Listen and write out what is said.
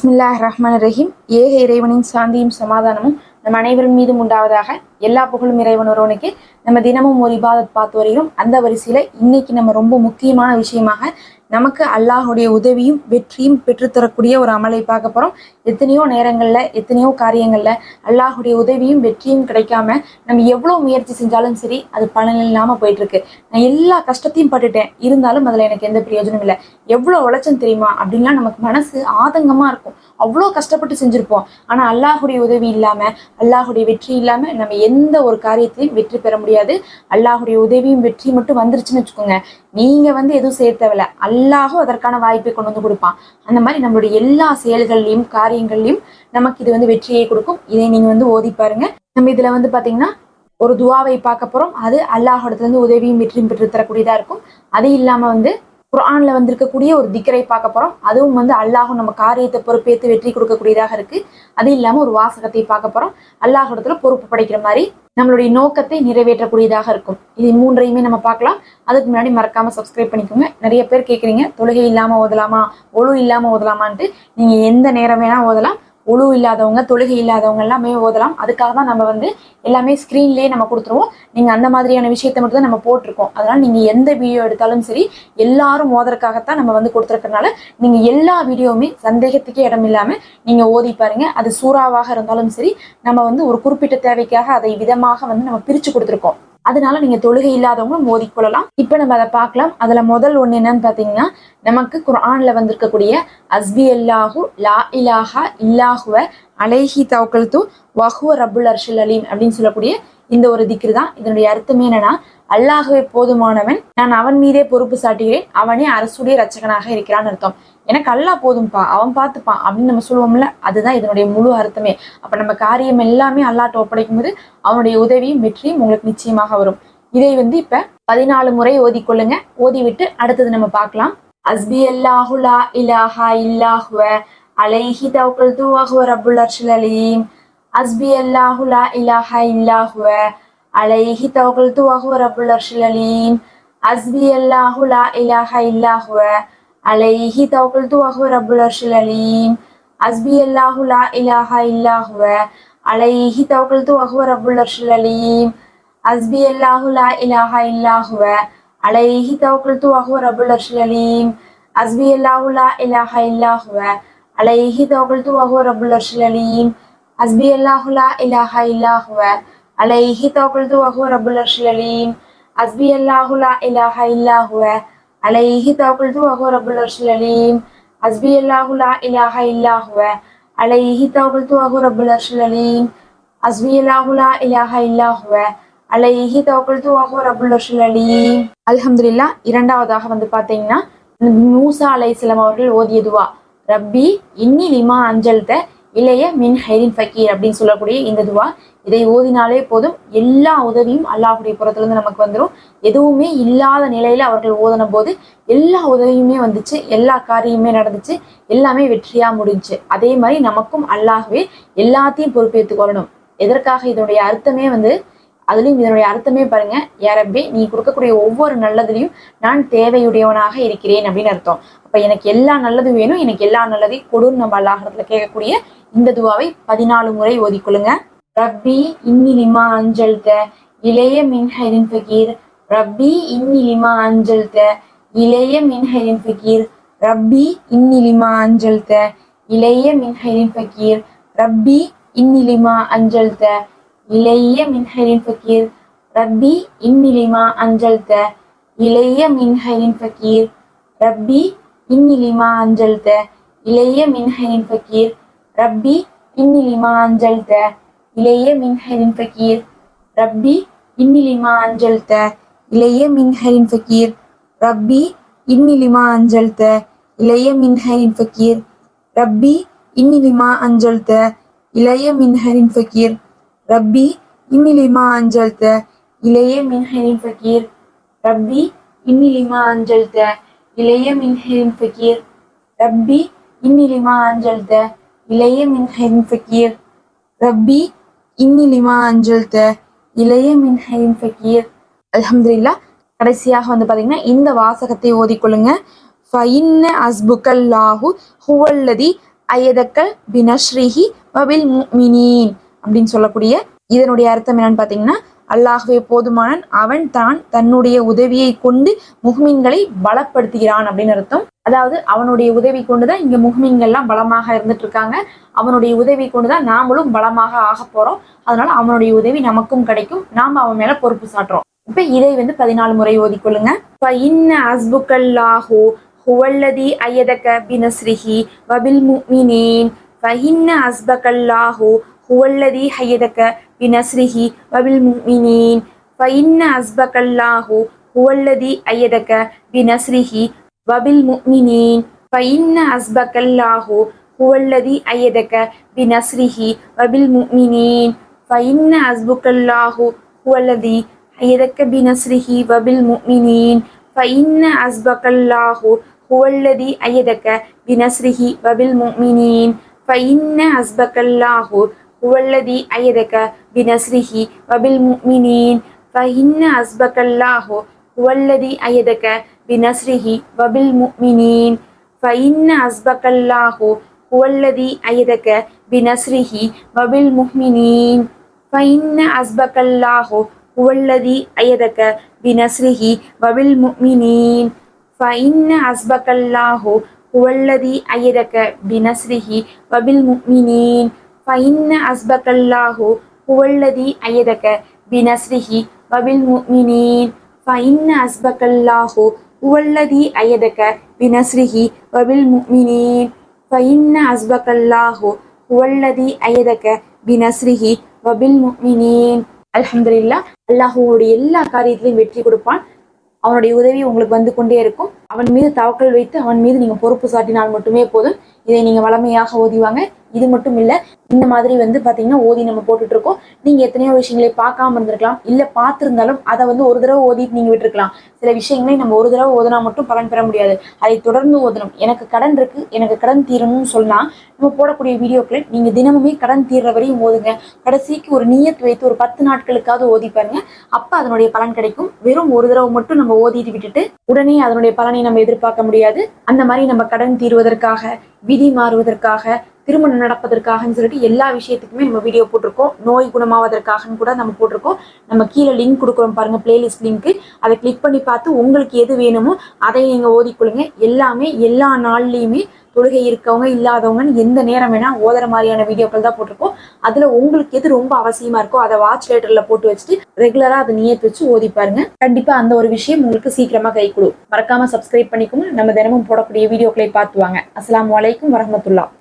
பிஸ்மில்லாஹ் ரஹ்மான் ரஹீம். ஏக இறைவனின் சாந்தியும் சமாதானமும் நம் அனைவரின் மீதும் உண்டாவதாக. எல்லா புகழும் இறைவன் ஒருவனுக்கு. நம்ம தினமும் ஒரு இபாதத் பார்த்து வருகிறோம். அந்த வரிசையில இன்னைக்கு நம்ம ரொம்ப முக்கியமான விஷயமாக நமக்கு அல்லாஹுடைய உதவியும் வெற்றியும் பெற்றுத்தரக்கூடிய ஒரு அமலை பார்க்க போறோம். எத்தனையோ நேரங்கள்ல எத்தனையோ காரியங்கள்ல அல்லாஹுடைய உதவியும் வெற்றியும் கிடைக்காம நம்ம எவ்வளவு முயற்சி செஞ்சாலும் சரி அது பலன் இல்லாம போயிட்டு இருக்கு. நான் எல்லா கஷ்டத்தையும் பட்டுட்டேன், இருந்தாலும் அதுல எனக்கு எந்த பிரயோஜனம் இல்லை. எவ்வளவு உழைச்சம் தெரியுமா அப்படின்லாம் நமக்கு மனசு ஆதங்கமா இருக்கும். அவ்வளோ கஷ்டப்பட்டு செஞ்சிருப்போம். ஆனா அல்லாஹுடைய உதவி இல்லாம அல்லாஹுடைய வெற்றி இல்லாம நம்ம எந்த ஒரு காரியத்திலையும் வெற்றி பெற முடியாது. அல்லாஹுடைய உதவியும் வெற்றி மட்டும் வந்துருச்சுன்னு வச்சுக்கோங்க, நீங்க எதுவும் செய்ய தேவையில்ல, அல்லாஹும் அதற்கான வாய்ப்பை கொண்டு வந்து கொடுப்பான். அந்த மாதிரி நம்மளுடைய எல்லா செயல்கள்லையும் காரியங்கள்லையும் நமக்கு இது வெற்றியை கொடுக்கும். இதை நீங்க ஓதி பாருங்க. நம்ம இதுல பாத்தீங்கன்னா ஒரு துவாவை பார்க்க போறோம். அது அல்லாஹோடத்துல இருந்து உதவியும் வெற்றியும் பெற்று தரக்கூடியதா இருக்கும். அது இல்லாம குர்ஆன்ல வந்திருக்கக்கூடிய ஒரு திக்ரை பார்க்க போறோம். அதுவும் அல்லாஹும் நம்ம காரியத்தை பொறுப்பேற்று வெற்றி கொடுக்கக்கூடியதாக இருக்கு. அது இல்லாம ஒரு வாசகத்தை பார்க்க போறோம். அல்லாஹோடத்துல பொறுப்பு படைக்கிற மாதிரி நம்மளுடைய நோக்கத்தை நிறைவேற்றக்கூடியதாக இருக்கும். இது மூன்றையுமே நம்ம பார்க்கலாம். அதுக்கு முன்னாடி மறக்காம சப்ஸ்கிரைப் பண்ணிக்கோங்க. நிறைய பேர் கேட்குறீங்க, தொழுகை இல்லாம ஓதலாமா, ஒழு இல்லாம ஓதலாமான்ட்டு. நீங்க எந்த நேரம் வேணா ஓதலாம். ஒழு இல்லாதவங்க தொழுகை இல்லாதவங்க எல்லாமே ஓதலாம். அதுக்காக தான் நம்ம எல்லாமே ஸ்க்ரீன்லேயே நம்ம கொடுத்துருவோம். நீங்க அந்த மாதிரியான விஷயத்த மட்டும் தான் நம்ம போட்டிருக்கோம். அதனால நீங்க எந்த வீடியோ எடுத்தாலும் சரி எல்லாரும் ஓதுறதுக்காகத்தான் நம்ம கொடுத்துருக்கறனால நீங்க எல்லா வீடியோவுமே சந்தேகத்துக்கே இடம் இல்லாம நீங்க ஓதி பாருங்க. அது சூறாவாக இருந்தாலும் சரி நம்ம ஒரு குறிப்பிட்ட தேவைக்காக அதை விதமாக நம்ம பிரிச்சு கொடுத்துருக்கோம். அதனால நீங்க தொழுகை இல்லாதவங்களும் ஓதிக்கொள்ளலாம். இப்ப நம்ம அதை பார்க்கலாம். அதுல முதல் ஒண்ணு என்னன்னு பாத்தீங்கன்னா, நமக்கு குர்ஆன்ல வந்திருக்கக்கூடிய அஸ்பி அல்லாஹு லா இலாஹா இல்லாஹுவ அலைஹி தவக்கல்து வஹுவ ரப்புல் அர்ஷில் அலீம் அப்படின்னு சொல்லக்கூடிய இந்த ஒரு திக்ரு தான். இதனுடைய அர்த்தமே என்னன்னா, அல்லாஹுவே போதுமானவன், நான் அவன் மீதே பொறுப்பு சாட்டுகிறேன், அவனே அரசுடைய ரட்சகனாக இருக்கிறான்னு அர்த்தம். எனக்கு அல்லாஹ் போதும்பா, அவன் பார்த்துப்பான் அப்படின்னு நம்ம சொல்லுவோம்ல, அதுதான் இதனுடைய முழு அர்த்தமே. அப்ப நம்ம காரியம் எல்லாமே அல்லாஹ்ட்ட ஒப்படைக்கும் போது அவனுடைய உதவியும் வெற்றியும் உங்களுக்கு நிச்சயமாக வரும். இதை இப்ப 14 முறை ஓதிக்கொள்ளுங்க. ஓதி விட்டு அடுத்தது நம்ம பார்க்கலாம். அஸ்பி அல்லாஹு லா இலாஹா இல்லாஹுவ அலைஹி தவக்கல்து வஹுவ ரப்புல் அர்ஷில் அலீம். அஸ்பி அல்லாஹு லா இலாஹா இல்லாஹுவ அலைஹி தவக்கல்து வஹுவ ரப்புல் அர்ஷில் அலீம். அஸ்பி அல்லாஹு லா இலாஹா இல்லாஹுவ அலைஹி தவக்கல்து வஹுவ ரப்புல் அர்ஷில் அலீம். அஸ்பி அல்லாஹு லா இலாஹா இல்லாஹுவ அலைஹி தவக்கல்து வஹுவ ரப்புல் அர்ஷில் அலீம். அஸ்பி அல்லாஹு லா இலாஹா இல்லாஹுவ அலைஹி தவக்கல்து வஹுவ ரப்புல் அர்ஷில் அலீம். அஸ்பி அல்லாஹு லா இலாஹா இல்லாஹுவ அலைஹி தவக்கல்து வஹுவ ரப்புல் அர்ஷில் அலீம். அஸ்பி அல்லாஹு லா இலாஹா இல்லாஹுவ அலைஹி தவக்கல்து வஹுவ ரப்புல் அர்ஷில் அலீம். அஸ்பி அல்லாஹு லா இலாஹா இல்லாஹுவ அலைஹி தவக்கல்து வஹுவ ரப்புல் அர்ஷில் அலீம். அஸ்பி அல்லாஹு லா இலாஹா இல்லாஹுவ அலைஹி தவக்கல்து வஹுவ ரப்புல் அர்ஷில் அலீம். அஸ்பி அல்லாஹு லா இலாஹா இல்லாஹுவ அலைஹி தவக்கல்து வஹுவ ரப்புல் அர்ஷில் அலீம். அல்ஹம்துலில்லாஹ். இரண்டாவதாக பாத்தீங்கன்னா, மூசா அலைஹிஸ்ஸலாம் அவர்கள் ஓதிய துவா, ரப்பி இன்னி லிமா அஞ்சல்த இளைய மின் ஹைரின் ஃபக்கீர் அப்படின்னு சொல்லக்கூடிய இந்த துவா. இதை ஓதினாலே போதும், எல்லா உதவியும் அல்லாஹுடைய புறத்துல இருந்து நமக்கு வந்துடும். எதுவுமே இல்லாத நிலையில அவர்கள் ஓதன போது எல்லா உதவியுமே வந்துச்சு, எல்லா காரியமே நடந்துச்சு, எல்லாமே வெற்றியா முடிஞ்சு. அதே மாதிரி நமக்கும் அல்லாஹ்வே எல்லாத்தையும் பொறுப்பேற்றுக் கொள்ளணும். எதற்காக? இதனுடைய அர்த்தமே அதுலயும் இதனுடைய அர்த்தமே பாருங்க, யா ரப்பி நீ கொடுக்கக்கூடிய ஒவ்வொரு நல்லதுலையும் நான் தேவையுடையவனாக இருக்கிறேன் அப்படின்னு அர்த்தம். அப்ப எனக்கு எல்லா நல்லதும் வேணும், எனக்கு எல்லா நல்லதையும் கொடுன்னு நம்ம அல்லாஹ்விடத்துல கேட்கக்கூடிய இந்த துவாவை 14 முறை ஓதிக்கொள்ளுங்க. ரப்பி இன்னி லிமா அஞ்சல்த இளைய மின் ஹைரின் ஃபகீர். ரப்பி இன்னி லிமா அஞ்சல்த இளைய மின் ஹைரின் ஃபகீர். ரப்பி இன்னி லிமா அஞ்சல்த இளைய மின் ஹைரின் ஃபகீர். ரப்பி இன்னி லிமா அஞ்சல்த இளைய மின் ஹைரின் ஃபகீர். ரப்பி இன்னி லிமா அஞ்சல்த இளைய மின் ஹைரின் ஃபகீர். ரப்பி இன்னி லிமா அஞ்சல்த இளைய மின் ஹைரின் ஃபகீர். ரப்பி இன்னி லிமா அஞ்சல்த இளைய மின் ஹைரின் ஃபகீர். ரப்பி இன்னி லிமா அஞ்சல்த இளைய மின் ஹைரின் ஃபகீர். ரப்பி இன்னி லிமா அஞ்சல்த இளைய மின் ஹைரின் ஃபகீர். ரப்பி இன்னி லிமா அஞ்சல்த இளைய மின் ஹைரின் ஃபகீர். ரப்பி இன்னி லிமா அஞ்சல்த இளைய மின் ஹைரின் ஃபகீர். ரப்பி இன்னி லிமா அஞ்சல்த இளைய மின் ஹைரின் ஃபகீர். ரப்பி இன்னி லிமா அஞ்சல்த இளைய மின் ஹைரின் ஃபகீர். ரப்பி இன்னி லிமா அஞ்சல்த இளைய மின் ஹைரின் ஃபகீர். அல்ஹம்துலில்லாஹ். கடைசியாக பாத்தீங்கன்னா இந்த வாசகத்தை ஓதிக்கொள்ளுங்க. ஃபஇன்ன அஸ்புகல்லாஹு ஹுவல்லதி அயதக்க பினஸ்ரிஹி வபில் முஃமினீன் அப்படின்னு சொல்லக்கூடிய இதனுடைய அர்த்தம் என்னன்னு பார்த்தீங்கன்னா, அல்லாஹ்வே போதுமானன், அவன் தான் தன்னுடைய உதவியை கொண்டு முஹ்மின்களை பலப்படுத்துகிறான் அப்படின்னு அர்த்தம். அதாவது அவனுடைய உதவி கொண்டுதான் இங்க முஹ்மின்கள்லாம் பலமாக இருந்துட்டு இருக்காங்க. அவனுடைய உதவி கொண்டுதான் நாமளும் பலமாக ஆக போறோம். அதனால அவனுடைய உதவி நமக்கும் கிடைக்கும். நாம அவன் மேல பொறுப்பு சாட்டுறோம். இப்ப இதை 14 முறை ஓதிக்கொள்ளுங்க. فَإِنَّ حَسْبُكَ اللَّهُ هُوَ الَّذِي أَيَّدَكَ بِنَصْرِهِ وَبِالْمُؤْمِنِينَ فَإِنَّ حَسْبَكَ اللَّهُ هُوَ الَّذِي أَيَّدَكَ بِنَصْرِهِ وَبِالْمُؤْمِنِينَ فَإِنَّ حَسْبَكَ اللَّهُ هُوَ الَّذِي أَيَّدَكَ بِنَصْرِهِ وَبِالْمُؤْمِنِينَ فَإِنَّ حَسْبَكَ اللَّهُ هُوَ الَّذِي أَيَّدَكَ بِنَصْرِهِ وَبِالْمُؤْمِنِينَ فَإِنَّ حَسْبَكَ اللَّهُ هُوَ الَّذِي أَيَّدَكَ بِنَصْرِهِ وَبِالْمُؤْمِنِينَ فَإِنَّ حَسْبَكَ اللَّهُ هُوَ الَّذِي أَيَّدَكَ بِنَصْرِهِ وَبِالْمُؤْمِنِينَ فَإِنَّ حَسْبَكَ اللَّهُ هُوَ الَّذِي أَيَّدَكَ بِنَصْرِهِ وَبِالْمُؤْمِنِينَ فَإِنَّ حَسْبَكَ اللَّهُ هُوَ الَّذِي أَيَّدَكَ بِنَصْرِهِ وَبِالْمُؤْمِنِينَ فَإِنَّ حَسْبَكَ اللَّهُ هُوَ الَّذِي أَيَّدَكَ بِنَصْرِهِ وَبِالْمُؤْمِنِينَ فَإِنَّ حَسْبَكَ اللَّهُ هُوَ الَّذِي أَيَّدَكَ بِنَصْرِهِ وَبِالْمُؤْمِنِينَ فَإِنَّ حَسْبَكَ اللَّهُ هُوَ الَّذِي أَيَّدَكَ بِنَصْرِهِ وَبِالْمُؤْمِنِينَ فَإِنَّ حَسْبَكَ اللَّهُ هُوَ الَّذِي أَيَّدَكَ بِنَصْرِهِ وَبِالْمُؤْمِنِينَ فَإِنَّ حَسْبَكَ اللَّهُ هُوَ الَّذِي أَيَّدَكَ بِنَصْرِهِ وَبِالْمُؤْمِنِينَ فَإِنَّ حَسْبَكَ اللَّهُ هُوَ الَّذِي أَيَّدَكَ بِنَصْرِهِ وَبِالْمُؤْمِنِينَ. அல்ஹம்துலில்லாஹ். அல்லாஹ்வுடைய எல்லா காரியத்திலையும் வெற்றி கொடுப்பான். அவனுடைய உதவி உங்களுக்கு வந்து கொண்டே இருக்கும். அவன் மீது தவக்கல் வைத்து அவன் மீது நீங்க பொறுப்பு சாட்டினால் மட்டுமே போதும். இதை நீங்க வளமையாக ஓதிவாங்க. இது மட்டும் இல்ல, இந்த மாதிரி பாத்தீங்கன்னா ஓதி நம்ம போட்டுட்டு இருக்கோம். நீங்க எத்தனையோ விஷயங்களை பார்க்காம இருந்திருக்கலாம், இல்ல பார்த்திருந்தாலும் அதை ஒரு தடவை ஓதிட்டு நீங்க விட்டுருக்கலாம். சில விஷயங்களை நம்ம ஒரு தடவை ஓதுனா மட்டும் பலன் பெற முடியாது. அதை தொடர்ந்து ஓதணும். எனக்கு கடன் இருக்கு, எனக்கு கடன் தீரணும்னு சொன்னா நம்ம போடக்கூடிய வீடியோக்களை நீங்க தினமுமே கடன் தீர்ற வரையும் ஓதுங்க. கடைசிக்கு ஒரு நியத் வைத்து ஒரு 10 நாட்களுக்காவது ஓதி பாருங்க. அப்ப அதனுடைய பலன் கிடைக்கும். வெறும் ஒரு தடவை மட்டும் நம்ம ஓதிட்டு விட்டுட்டு உடனே அதனுடைய பலனை நம்ம எதிர்பார்க்க முடியாது. அந்த மாதிரி நம்ம கடன் தீர்வதற்காக, விதி மாறுவதற்காக, திருமணம் நடப்பதற்காகன்னு சொல்லிட்டு எல்லா விஷயத்துக்குமே நம்ம வீடியோ போட்டிருக்கோம். நோய் குணமாவதற்காகன்னு கூட நம்ம போட்டிருக்கோம். நம்ம கீழே லிங்க் கொடுக்குறோம் பாருங்க, பிளேலிஸ்ட் லிங்க். அதை கிளிக் பண்ணி பார்த்து உங்களுக்கு எது வேணுமோ அதை நீங்க ஓதிக்கொள்ளுங்க. எல்லாமே எல்லா நாள்லயுமே தொழுகை இருக்கவங்க இல்லாதவங்கன்னு எந்த நேரம் வேணா ஓதுற மாதிரியான வீடியோக்கள் தான் போட்டிருக்கோம். அதுல உங்களுக்கு எது ரொம்ப அவசியமா இருக்கோ அதை வாட்ச் லேட்டர்ல போட்டு வச்சுட்டு ரெகுலரா அதை நியத்து வச்சு ஓதி பாருங்க. கண்டிப்பா அந்த ஒரு விஷயம் உங்களுக்கு சீக்கிரமா கை கொடு. மறக்காம சப்ஸ்கிரைப் பண்ணிக்கோங்க. நம்ம தினமும் போடக்கூடிய வீடியோக்களை பார்த்து வாங்க. அஸ்ஸலாமு அலைக்கும் வரஹ்மத்துல்லாஹ்.